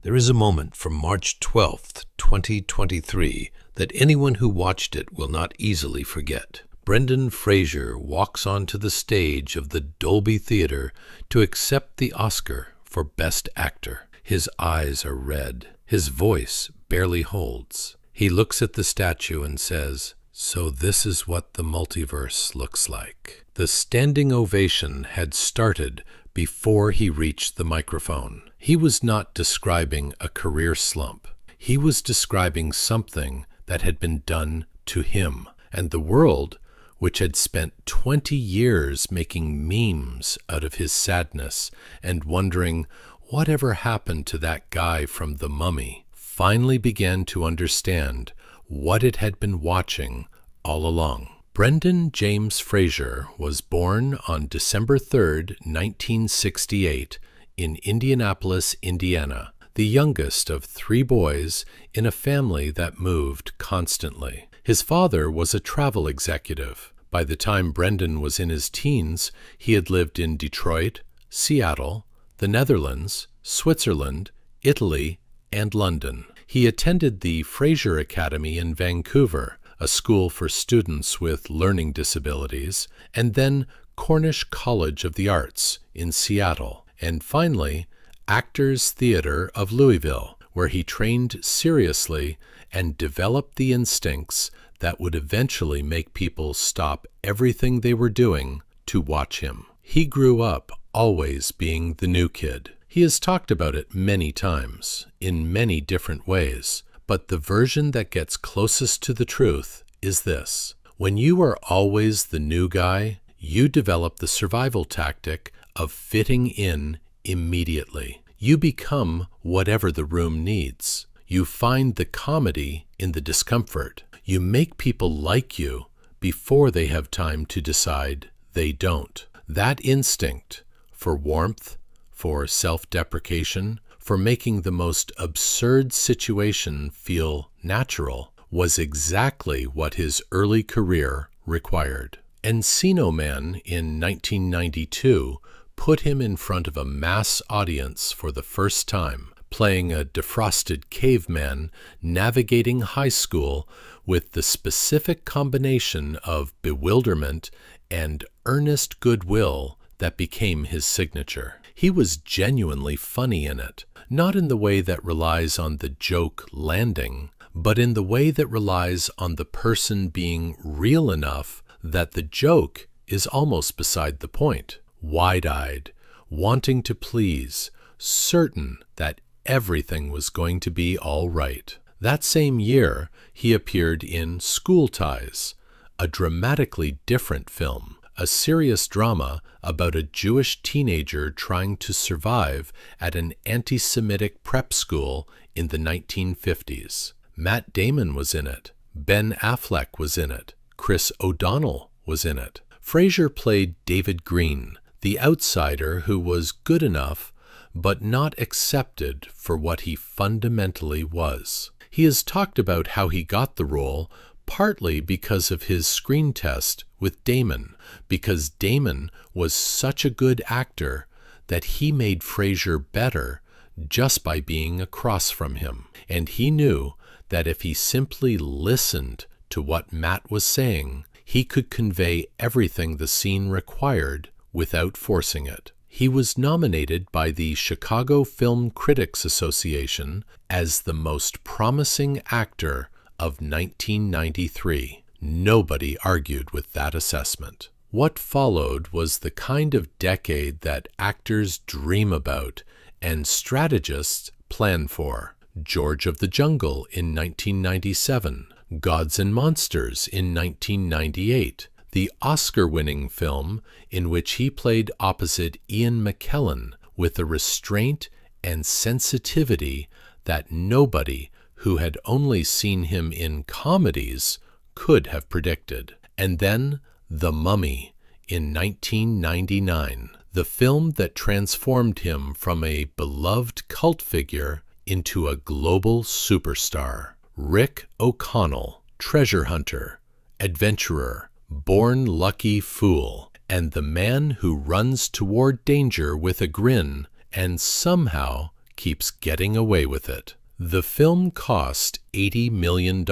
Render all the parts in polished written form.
There is a moment from March 12th, 2023, that anyone who watched it will not easily forget. Brendan Fraser walks onto the stage of the Dolby Theatre to accept the Oscar for Best Actor. His eyes are red. His voice barely holds. He looks at the statue and says, "So this is what the multiverse looks like." The standing ovation had started before he reached the microphone. He was not describing a career slump. He was describing something that had been done to him. And the world, which had spent 20 years making memes out of his sadness and wondering whatever happened to that guy from The Mummy, finally began to understand what it had been watching all along. Brendan James Fraser was born on December 3rd, 1968, in Indianapolis, Indiana, the youngest of 3 boys in a family that moved constantly. His father was a travel executive. By the time Brendan was in his teens, he had lived in Detroit, Seattle, the Netherlands, Switzerland, Italy, and London. He attended the Fraser Academy in Vancouver, a school for students with learning disabilities, and then Cornish College of the Arts in Seattle, and finally Actors Theatre of Louisville, where he trained seriously and developed the instincts that would eventually make people stop everything they were doing to watch him. He grew up always being the new kid. He has talked about it many times, in many different ways, but the version that gets closest to the truth is this. When you are always the new guy, you develop the survival tactic of fitting in immediately. You become whatever the room needs. You find the comedy in the discomfort. You make people like you before they have time to decide they don't. That instinct for warmth, for self-deprecation, for making the most absurd situation feel natural, was exactly what his early career required. Encino Man in 1992 put him in front of a mass audience for the first time, playing a defrosted caveman navigating high school with the specific combination of bewilderment and earnest goodwill that became his signature. He was genuinely funny in it, not in the way that relies on the joke landing, but in the way that relies on the person being real enough that the joke is almost beside the point. Wide-eyed, wanting to please, certain that everything was going to be all right. That same year, he appeared in School Ties, a dramatically different film, a serious drama about a Jewish teenager trying to survive at an anti-Semitic prep school in the 1950s. Matt Damon was in it. Ben Affleck was in it. Chris O'Donnell was in it. Fraser played David Green, the outsider who was good enough but not accepted for what he fundamentally was. He has talked about how he got the role partly because of his screen test with Damon, because Damon was such a good actor that he made Fraser better just by being across from him. And he knew that if he simply listened to what Matt was saying, he could convey everything the scene required without forcing it. He was nominated by the Chicago Film Critics Association as the most promising actor of 1993. Nobody argued with that assessment. What followed was the kind of decade that actors dream about and strategists plan for. George of the Jungle in 1997, Gods and Monsters in 1998, the Oscar-winning film in which he played opposite Ian McKellen with a restraint and sensitivity that nobody who had only seen him in comedies could have predicted. And then The Mummy in 1999, the film that transformed him from a beloved cult figure into a global superstar. Rick O'Connell, treasure hunter, adventurer, born lucky fool, and the man who runs toward danger with a grin and somehow keeps getting away with it. The film cost $80 million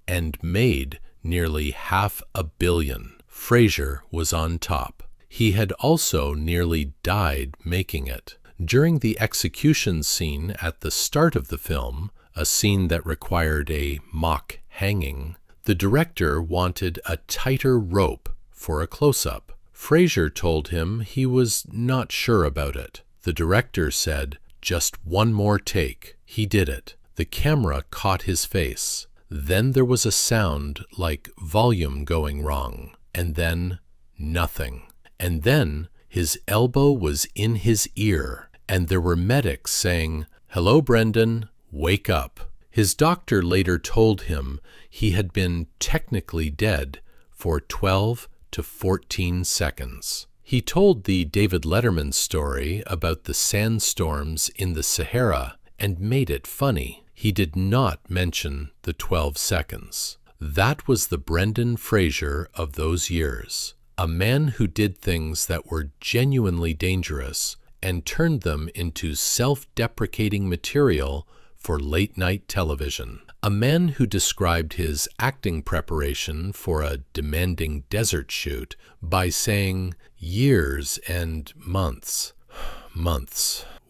and made nearly $500 million. Fraser was on top. He had also nearly died making it. During the execution scene at the start of the film, a scene that required a mock hanging, the director wanted a tighter rope for a close-up. Fraser told him he was not sure about it. The director said, "Just one more take." He did it. The camera caught his face. Then there was a sound like volume going wrong, and then nothing. And then his elbow was in his ear, and there were medics saying, "Hello, Brendan, wake up." His doctor later told him he had been technically dead for 12 to 14 seconds. He told the David Letterman story about the sandstorms in the Sahara and made it funny. He did not mention the 12 seconds. That was the Brendan Fraser of those years. A man who did things that were genuinely dangerous and turned them into self-deprecating material for late-night television. A man who described his acting preparation for a demanding desert shoot by saying years and months,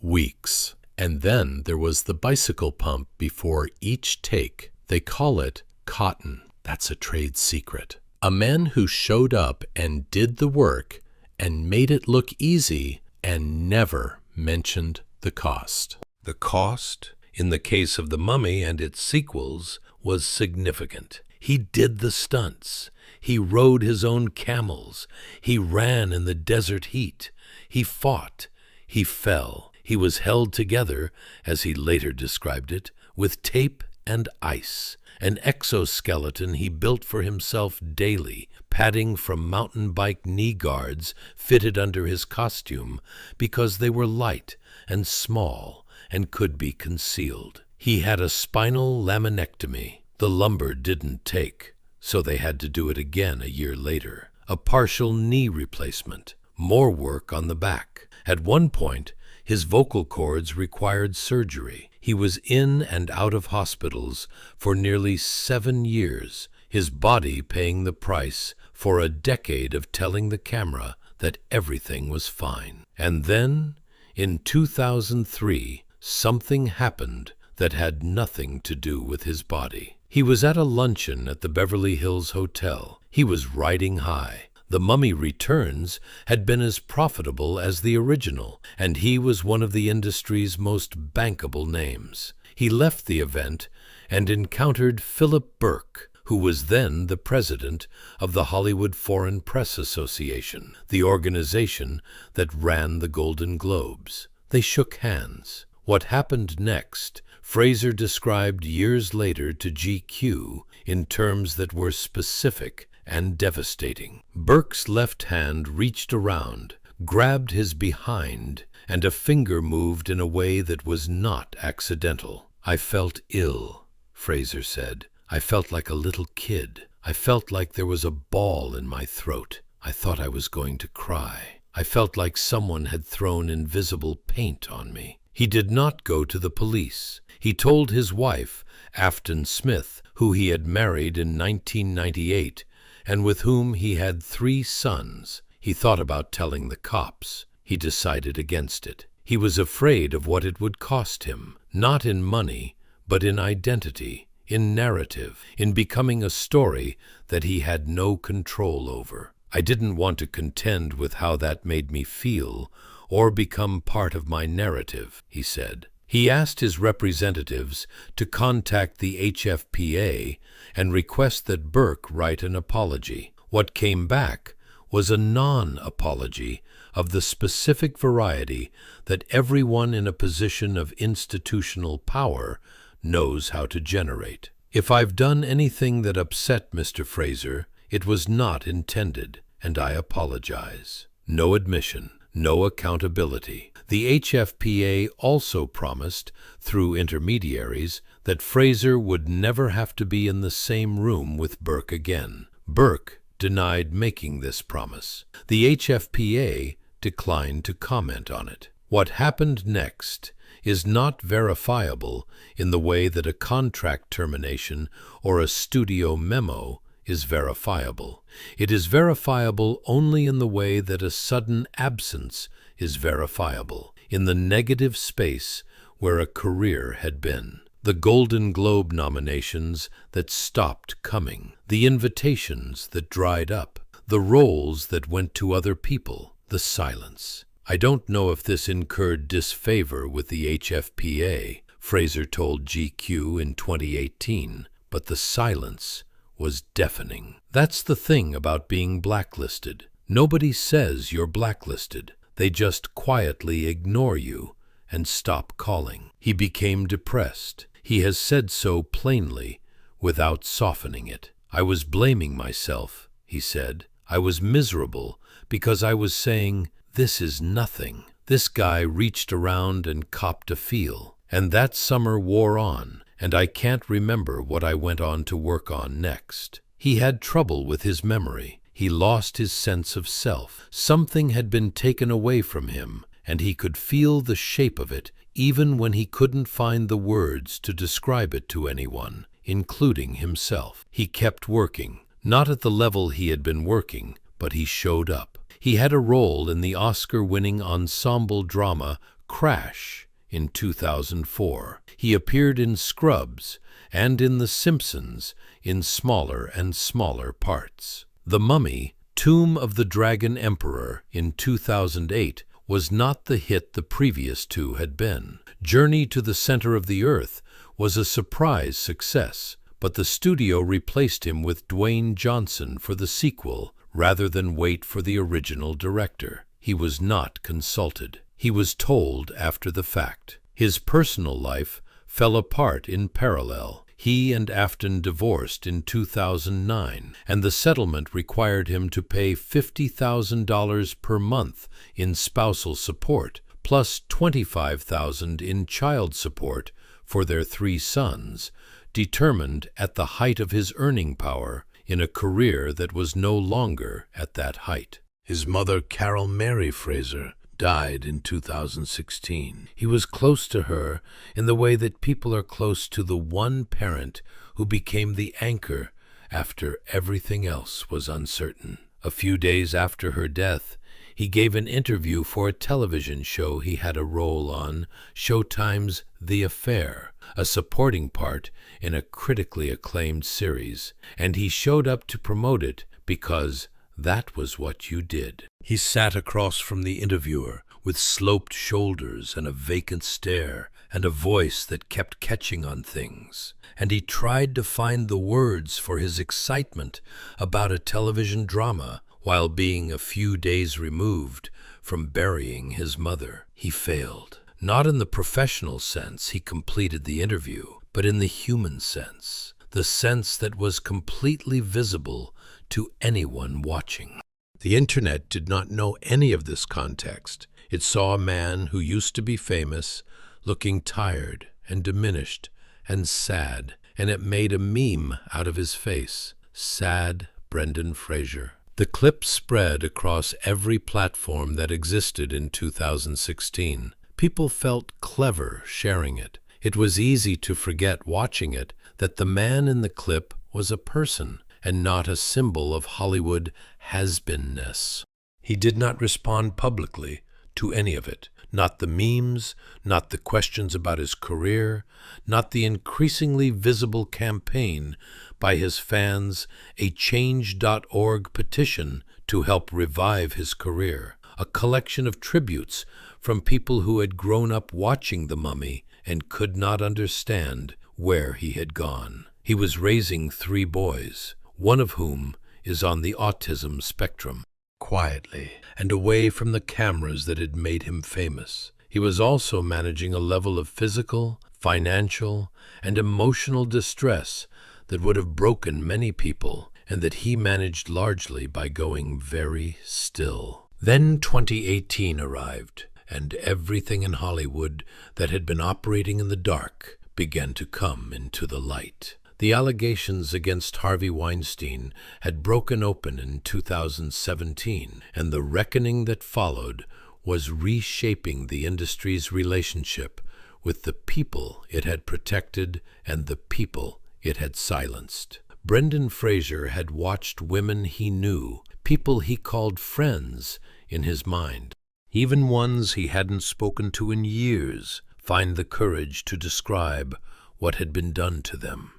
weeks. And then there was the bicycle pump before each take. They call it cotton. That's a trade secret. A man who showed up and did the work and made it look easy and never mentioned the cost. The cost, in the case of The Mummy and its sequels, was significant. He did the stunts. He rode his own camels. He ran in the desert heat. He fought. He fell. He was held together, as he later described it, with tape and ice. An exoskeleton he built for himself daily, padding from mountain bike knee guards fitted under his costume because they were light and small and could be concealed. He had a spinal laminectomy. The lumbar didn't take, so they had to do it again a year later. A partial knee replacement, more work on the back. At one point, his vocal cords required surgery. He was in and out of hospitals for nearly 7 years, his body paying the price for a decade of telling the camera that everything was fine. And then, in 2003, something happened that had nothing to do with his body. He was at a luncheon at the Beverly Hills Hotel. He was riding high. The Mummy Returns had been as profitable as the original, and he was one of the industry's most bankable names. He left the event and encountered Philip Burke, who was then the president of the Hollywood Foreign Press Association, the organization that ran the Golden Globes. They shook hands. What happened next, Fraser described years later to GQ in terms that were specific and devastating. Burke's left hand reached around, grabbed his behind, and a finger moved in a way that was not accidental. "I felt ill," Fraser said. "I felt like a little kid. I felt like there was a ball in my throat. I thought I was going to cry. I felt like someone had thrown invisible paint on me." He did not go to the police. He told his wife, Afton Smith, who he had married in 1998, and with whom he had 3 sons. He thought about telling the cops. He decided against it. He was afraid of what it would cost him, not in money, but in identity, in narrative, in becoming a story that he had no control over. "I didn't want to contend with how that made me feel or become part of my narrative," he said. He asked his representatives to contact the HFPA and request that Burke write an apology. What came back was a non-apology of the specific variety that everyone in a position of institutional power knows how to generate. "If I've done anything that upset Mr. Fraser, it was not intended, and I apologize." No admission, no accountability. The HFPA also promised, through intermediaries, that Fraser would never have to be in the same room with Burke again. Burke denied making this promise. The HFPA declined to comment on it. What happened next is not verifiable in the way that a contract termination or a studio memo is verifiable. It is verifiable only in the way that a sudden absence is verifiable, in the negative space where a career had been. The Golden Globe nominations that stopped coming, the invitations that dried up, the roles that went to other people, the silence. I don't know if this incurred disfavor with the HFPA, Fraser told GQ in 2018, but the silence was deafening. That's the thing about being blacklisted. Nobody says you're blacklisted. They just quietly ignore you and stop calling. He became depressed. He has said so plainly, without softening it. I was blaming myself, he said. I was miserable because I was saying, this is nothing. This guy reached around and copped a feel. And that summer wore on, and I can't remember what I went on to work on next. He had trouble with his memory. He lost his sense of self. Something had been taken away from him, and he could feel the shape of it even when he couldn't find the words to describe it to anyone, including himself. He kept working, not at the level he had been working, but he showed up. He had a role in the Oscar-winning ensemble drama Crash in 2004. He appeared in Scrubs and in The Simpsons in smaller and smaller parts. The Mummy, Tomb of the Dragon Emperor in 2008 was not the hit the previous two had been. Journey to the Center of the Earth was a surprise success, but the studio replaced him with Dwayne Johnson for the sequel rather than wait for the original director. He was not consulted. He was told after the fact. His personal life fell apart in parallel. He and Afton divorced in 2009, and the settlement required him to pay $50,000 per month in spousal support, plus $25,000 in child support for their 3 sons, determined at the height of his earning power in a career that was no longer at that height. His mother, Carol Mary Fraser, died in 2016. He was close to her in the way that people are close to the one parent who became the anchor after everything else was uncertain. A few days after her death, he gave an interview for a television show he had a role on, Showtime's The Affair, a supporting part in a critically acclaimed series, and he showed up to promote it because that was what you did. He sat across from the interviewer with sloped shoulders and a vacant stare and a voice that kept catching on things, and he tried to find the words for his excitement about a television drama while being a few days removed from burying his mother. He failed. Not in the professional sense he completed the interview, but in the human sense, the sense that was completely visible to anyone watching. The internet did not know any of this context. It saw a man who used to be famous, looking tired and diminished and sad, and it made a meme out of his face. Sad Brendan Fraser. The clip spread across every platform that existed in 2016. People felt clever sharing it. It was easy to forget watching it that the man in the clip was a person and not a symbol of Hollywood has-beenness. He did not respond publicly to any of it. Not the memes, not the questions about his career, not the increasingly visible campaign by his fans, a Change.org petition to help revive his career, a collection of tributes from people who had grown up watching The Mummy and could not understand where he had gone. He was raising 3 boys, one of whom is on the autism spectrum. Quietly and away from the cameras that had made him famous, he was also managing a level of physical, financial, and emotional distress that would have broken many people, and that he managed largely by going very still. Then 2018 arrived, and everything in Hollywood that had been operating in the dark began to come into the light. The allegations against Harvey Weinstein had broken open in 2017, and the reckoning that followed was reshaping the industry's relationship with the people it had protected and the people it had silenced. Brendan Fraser had watched women he knew, people he called friends, in his mind, even ones he hadn't spoken to in years, find the courage to describe what had been done to them.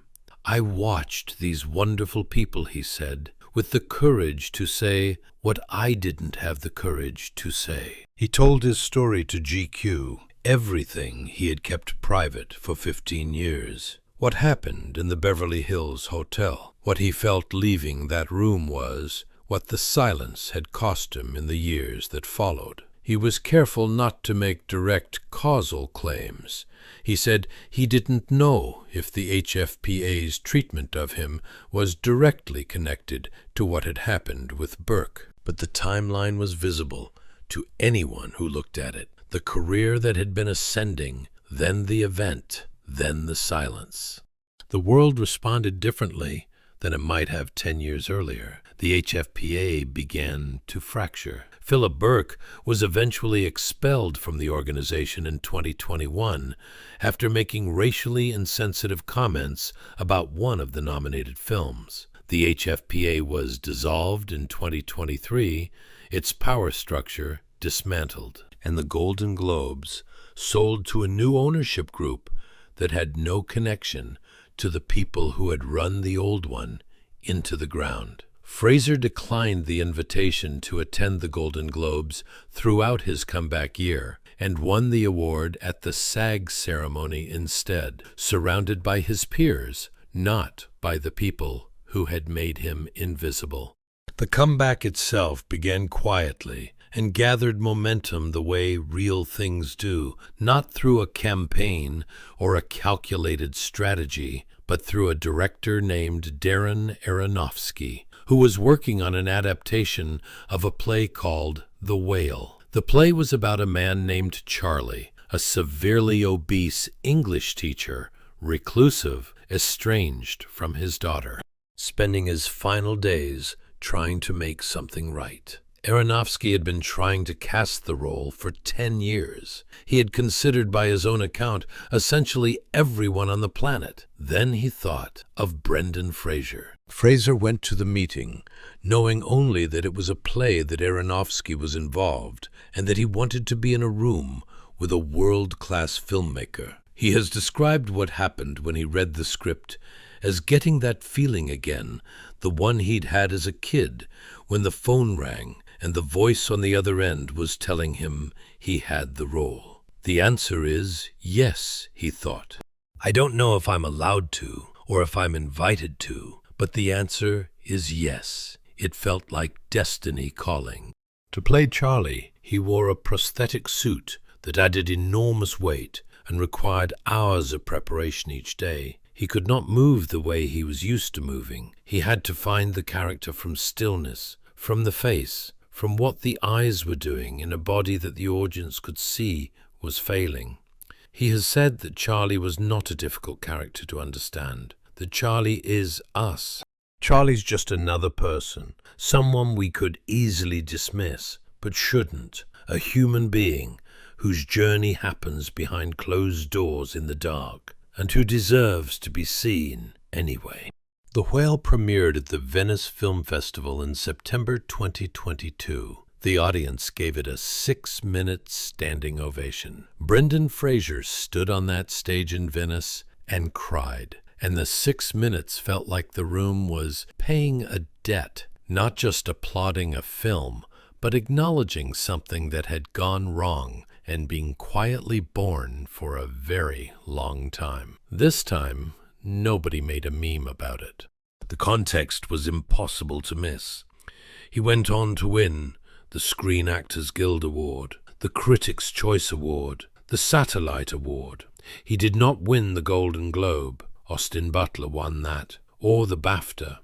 "I watched these wonderful people," he said, "with the courage to say what I didn't have the courage to say." He told his story to GQ, everything he had kept private for 15 years. What happened in the Beverly Hills Hotel, what he felt leaving that room was, what the silence had cost him in the years that followed. He was careful not to make direct causal claims. He said he didn't know if the HFPA's treatment of him was directly connected to what had happened with Burke. But the timeline was visible to anyone who looked at it. The career that had been ascending, then the event, then the silence. The world responded differently than it might have 10 years earlier. The HFPA began to fracture. Philip Burke was eventually expelled from the organization in 2021 after making racially insensitive comments about one of the nominated films. The HFPA was dissolved in 2023, its power structure dismantled, and the Golden Globes sold to a new ownership group that had no connection to the people who had run the old one into the ground. Fraser declined the invitation to attend the Golden Globes throughout his comeback year and won the award at the SAG ceremony instead, surrounded by his peers, not by the people who had made him invisible. The comeback itself began quietly and gathered momentum the way real things do, not through a campaign or a calculated strategy, but through a director named Darren Aronofsky, who was working on an adaptation of a play called The Whale. The play was about a man named Charlie, a severely obese English teacher, reclusive, estranged from his daughter, spending his final days trying to make something right. Aronofsky had been trying to cast the role for 10 years. He had considered, by his own account, essentially everyone on the planet. Then he thought of Brendan Fraser. Fraser went to the meeting, knowing only that it was a play that Aronofsky was involved, and that he wanted to be in a room with a world-class filmmaker. He has described what happened when he read the script as getting that feeling again, the one he'd had as a kid, when the phone rang and the voice on the other end was telling him he had the role. The answer is yes, he thought. I don't know if I'm allowed to or if I'm invited to, but the answer is yes. It felt like destiny calling. To play Charlie, he wore a prosthetic suit that added enormous weight and required hours of preparation each day. He could not move the way he was used to moving. He had to find the character from stillness, from the face, from what the eyes were doing in a body that the audience could see was failing. He has said that Charlie was not a difficult character to understand, that Charlie is us. Charlie's just another person, someone we could easily dismiss, but shouldn't, a human being whose journey happens behind closed doors in the dark, and who deserves to be seen anyway. The Whale premiered at the Venice Film Festival in September 2022. The audience gave it a 6-minute standing ovation. Brendan Fraser stood on that stage in Venice and cried, and the 6 minutes felt like the room was paying a debt, not just applauding a film, but acknowledging something that had gone wrong and being quietly born for a very long time. This time, nobody made a meme about it. The context was impossible to miss. He went on to win the Screen Actors Guild Award, the Critics' Choice Award, the Satellite Award. He did not win the Golden Globe. Austin Butler won that, or the BAFTA.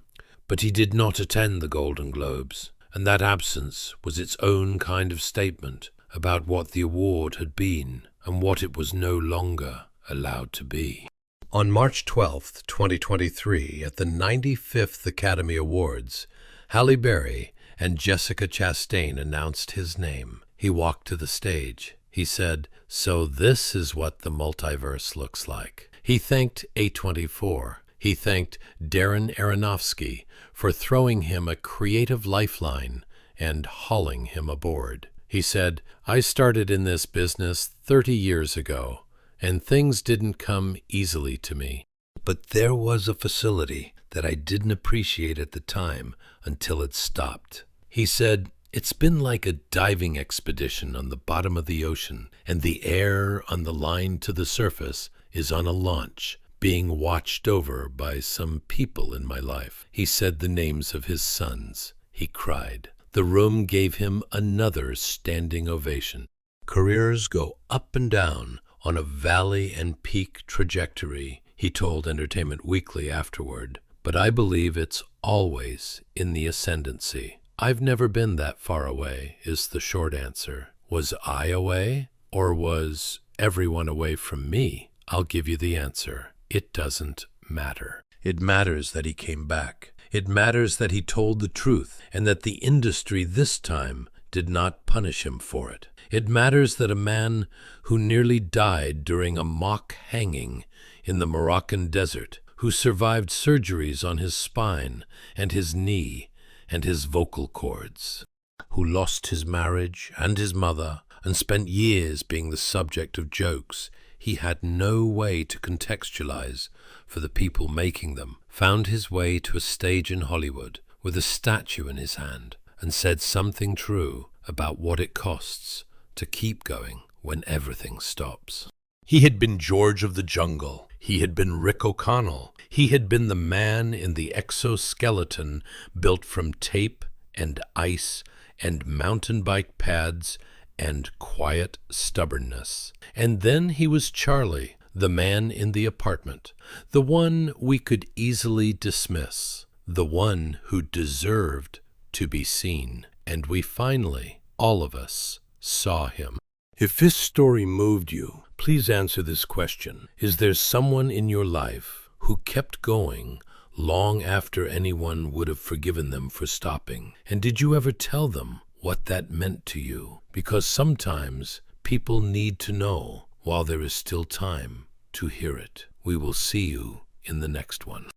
But he did not attend the Golden Globes, and that absence was its own kind of statement about what the award had been and what it was no longer allowed to be. On March 12, 2023, at the 95th Academy Awards, Halle Berry and Jessica Chastain announced his name. He walked to the stage. He said, "So this is what the multiverse looks like." He thanked A24. He thanked Darren Aronofsky for throwing him a creative lifeline and hauling him aboard. He said, "I started in this business 30 years ago, and things didn't come easily to me. But there was a facility that I didn't appreciate at the time until it stopped." He said, "It's been like a diving expedition on the bottom of the ocean, and the air on the line to the surface is on a launch, being watched over by some people in my life." He said the names of his sons. He cried. The room gave him another standing ovation. Careers go up and down on a valley and peak trajectory, he told Entertainment Weekly afterward, but I believe it's always in the ascendancy. I've never been that far away, is the short answer. Was I away? Or was everyone away from me? I'll give you the answer. It doesn't matter. It matters that he came back. It matters that he told the truth, and that the industry this time did not punish him for it. It matters that a man who nearly died during a mock hanging in the Moroccan desert, who survived surgeries on his spine and his knee and his vocal cords, who lost his marriage and his mother and spent years being the subject of jokes he had no way to contextualize for the people making them, found his way to a stage in Hollywood with a statue in his hand and said something true about what it costs to keep going when everything stops. He had been George of the Jungle. He had been Rick O'Connell. He had been the man in the exoskeleton built from tape and ice and mountain bike pads and quiet stubbornness. And then he was Charlie, the man in the apartment, the one we could easily dismiss, the one who deserved to be seen. And we finally, all of us, saw him. If this story moved you, please answer this question. Is there someone in your life who kept going long after anyone would have forgiven them for stopping? And did you ever tell them what that meant to you? Because sometimes people need to know while there is still time to hear it. We will see you in the next one.